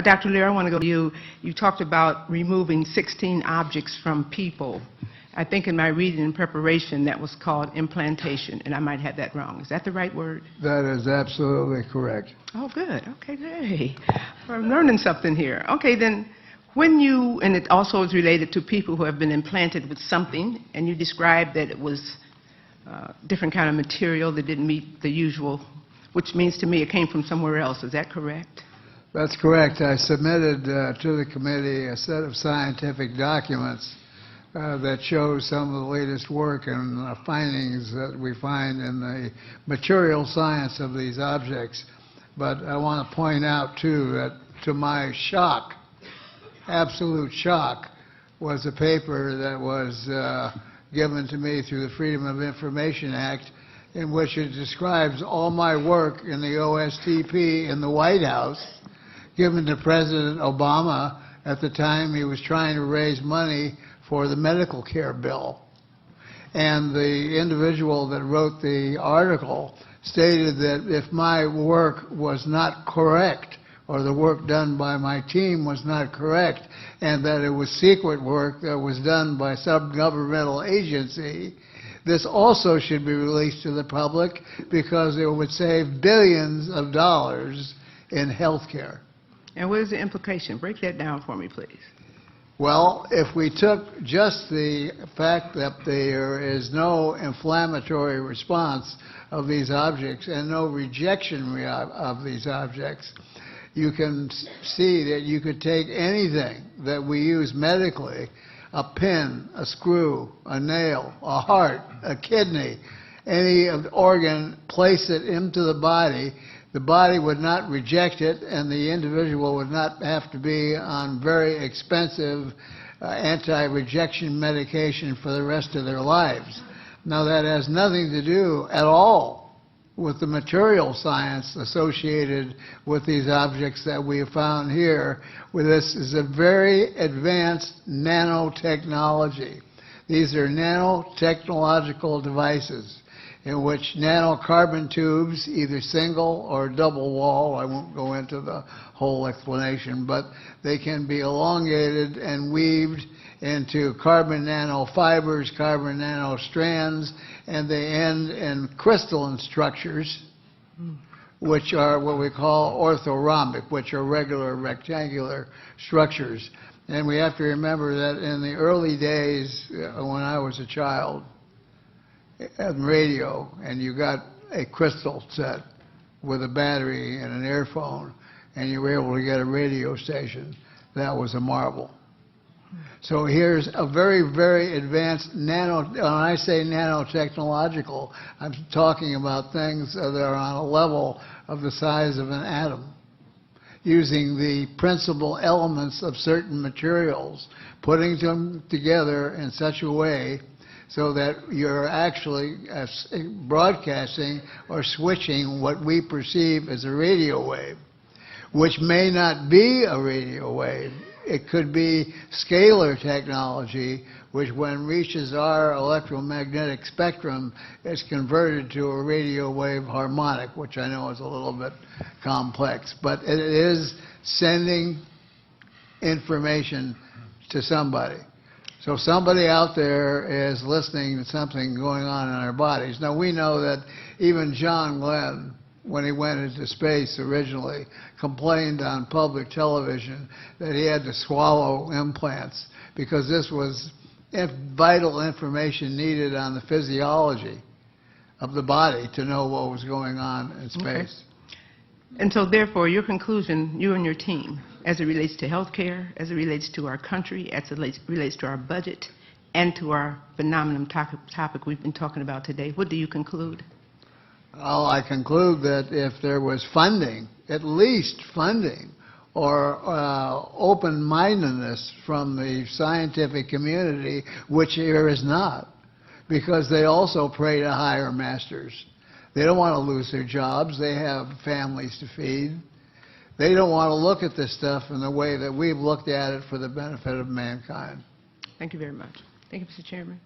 Dr. Leir, I want to go to you. You talked about removing 16 objects from people. I think in my reading and preparation that was called implantation, and I might have that wrong. Is that the right word? That is absolutely correct. Oh, good. Okay, great. I'm learning something here. Okay, then when you, and it also is related to people who have been implanted with something, and you described that it was different kind of material that didn't meet the usual, which means to me it came from somewhere else. Is that correct? That's correct. I submitted to the committee a set of scientific documents that shows some of the latest work and findings that we find in the material science of these objects. But I want to point out, too, that to my shock, absolute shock, was a paper that was given to me through the Freedom of Information Act, in which it describes all my work in the OSTP in the White House, given to President Obama at the time he was trying to raise money for the medical care bill. And the individual that wrote the article stated that if my work was not correct, or the work done by my team was not correct, and that it was secret work that was done by some governmental agency, this also should be released to the public because it would save billions of dollars in health care. And what is the implication? Break that down for me, please. Well, if we took just the fact that there is no inflammatory response of these objects and no rejection of these objects, you can see that you could take anything that we use medically, a pin, a screw, a nail, a heart, a kidney, any organ, place it into the body would not reject it, and the individual would not have to be on very expensive anti-rejection medication for the rest of their lives. Now, that has nothing to do at all with the material science associated with these objects that we have found here. With this is a very advanced nanotechnology. These are nanotechnological devices in which nanocarbon tubes, either single or double wall, I won't go into the whole explanation, but they can be elongated and weaved into carbon nanofibers, carbon nanostrands, and they end in crystalline structures, which are what we call orthorhombic, which are regular rectangular structures. And we have to remember that in the early days, when I was a child, on radio, and you got a crystal set with a battery and an earphone, and you were able to get a radio station, that was a marvel. So here's a very, very advanced when I say nanotechnological, I'm talking about things that are on a level of the size of an atom, using the principal elements of certain materials, putting them together in such a way so that you're actually broadcasting or switching what we perceive as a radio wave, which may not be a radio wave. It could be scalar technology, which when reaches our electromagnetic spectrum is converted to a radio wave harmonic, which I know is a little bit complex. But it is sending information to somebody. So somebody out there is listening to something going on in our bodies. Now, we know that even John Glenn, when he went into space originally, complained on public television that he had to swallow implants because this was vital information needed on the physiology of the body to know what was going on in space. Okay. And so, therefore, your conclusion, you and your team, as it relates to health care, as it relates to our country, as it relates to our budget, and to our phenomenon topic we've been talking about today, what do you conclude? Well, I conclude that if there was funding, at least funding, or open-mindedness from the scientific community, which there is not, because they also pray to higher masters. They don't want to lose their jobs. They have families to feed. They don't want to look at this stuff in the way that we've looked at it for the benefit of mankind. Thank you very much. Thank you, Mr. Chairman.